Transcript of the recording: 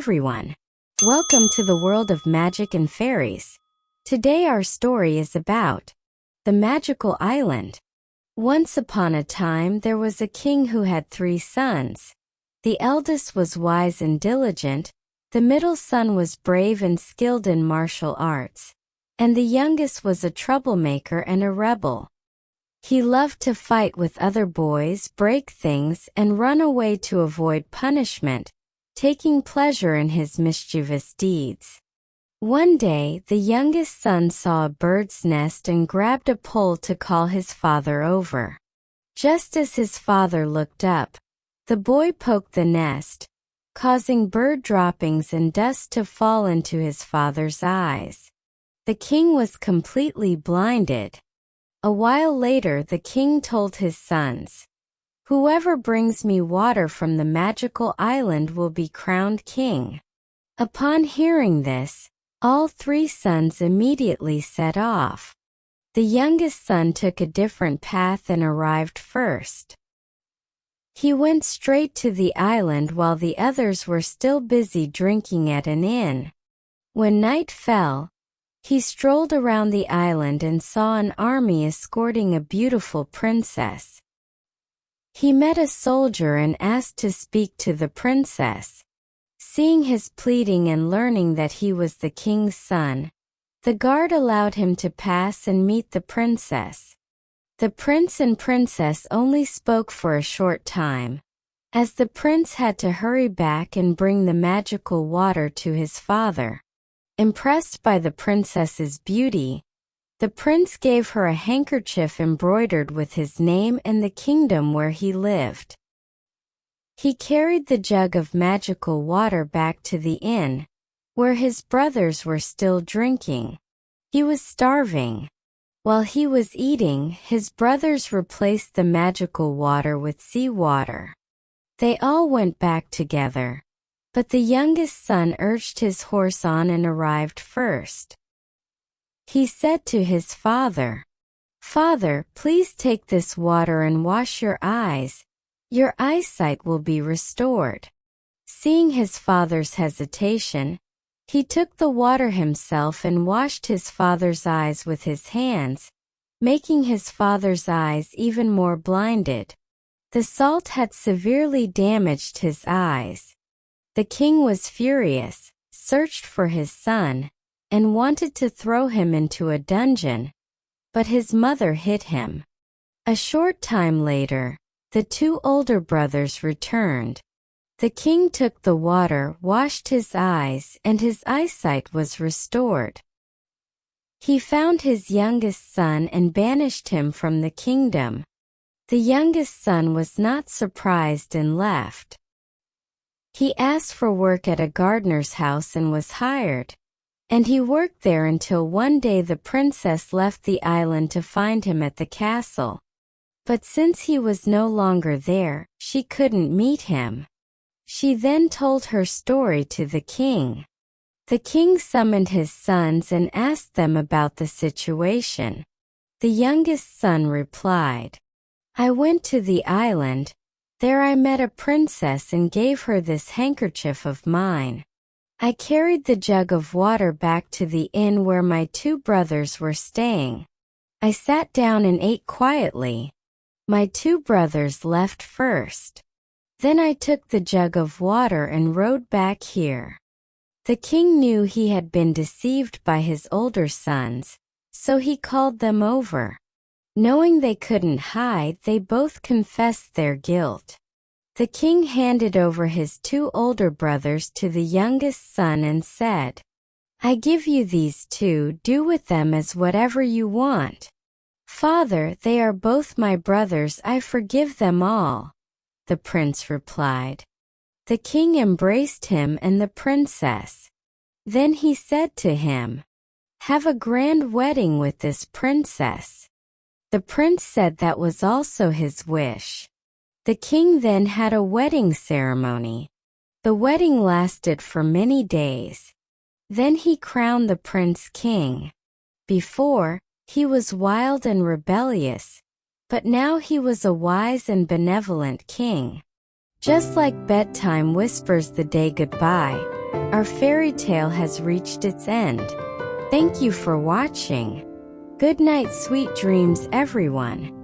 everyone! Welcome to the world of magic and fairies. Today our story is about the magical island. Once upon a time there was a king who had 3 sons. The eldest was wise and diligent, the middle son was brave and skilled in martial arts, and the youngest was a troublemaker and a rebel. He loved to fight with other boys, break things, and run away to avoid punishment, taking pleasure in his mischievous deeds. One day, the youngest son saw a bird's nest and grabbed a pole to call his father over. Just as his father looked up, the boy poked the nest, causing bird droppings and dust to fall into his father's eyes. The king was completely blinded. A while later, the king told his sons, "Whoever brings me water from the magical island will be crowned king." Upon hearing this, all 3 sons immediately set off. The youngest son took a different path and arrived first. He went straight to the island while the others were still busy drinking at an inn. When night fell, he strolled around the island and saw an army escorting a beautiful princess. He met a soldier and asked to speak to the princess. Seeing his pleading and learning that he was the king's son, the guard allowed him to pass and meet the princess. The prince and princess only spoke for a short time, as the prince had to hurry back and bring the magical water to his father. Impressed by the princess's beauty, the prince gave her a handkerchief embroidered with his name and the kingdom where he lived. He carried the jug of magical water back to the inn, where his brothers were still drinking. He was starving. While he was eating, his brothers replaced the magical water with seawater. They all went back together, but the youngest son urged his horse on and arrived first. He said to his father, "Father, please take this water and wash your eyes. Your eyesight will be restored." Seeing his father's hesitation, he took the water himself and washed his father's eyes with his hands, making his father's eyes even more blinded. The salt had severely damaged his eyes. The king was furious, searched for his son, and wanted to throw him into a dungeon, but his mother hid him. A short time later, the 2 older brothers returned. The king took the water, washed his eyes, and his eyesight was restored. He found his youngest son and banished him from the kingdom. The youngest son was not surprised and left. He asked for work at a gardener's house and was hired, and he worked there until one day the princess left the island to find him at the castle. But since he was no longer there, she couldn't meet him. She then told her story to the king. The king summoned his sons and asked them about the situation. The youngest son replied, "I went to the island. There I met a princess and gave her this handkerchief of mine. I carried the jug of water back to the inn where my 2 brothers were staying. I sat down and ate quietly. My 2 brothers left first. Then I took the jug of water and rode back here." The king knew he had been deceived by his older sons, so he called them over. Knowing they couldn't hide, they both confessed their guilt. The king handed over his 2 older brothers to the youngest son and said, "I give you these 2, do with them as whatever you want." "Father, they are both my brothers, I forgive them all," the prince replied. The king embraced him and the princess. Then he said to him, "Have a grand wedding with this princess." The prince said that was also his wish. The king then had a wedding ceremony. The wedding lasted for many days. Then he crowned the prince king. Before, he was wild and rebellious, but now he was a wise and benevolent king. Just like bedtime whispers the day goodbye, Our fairy tale has reached its end. Thank you for watching. Good night, sweet dreams, everyone.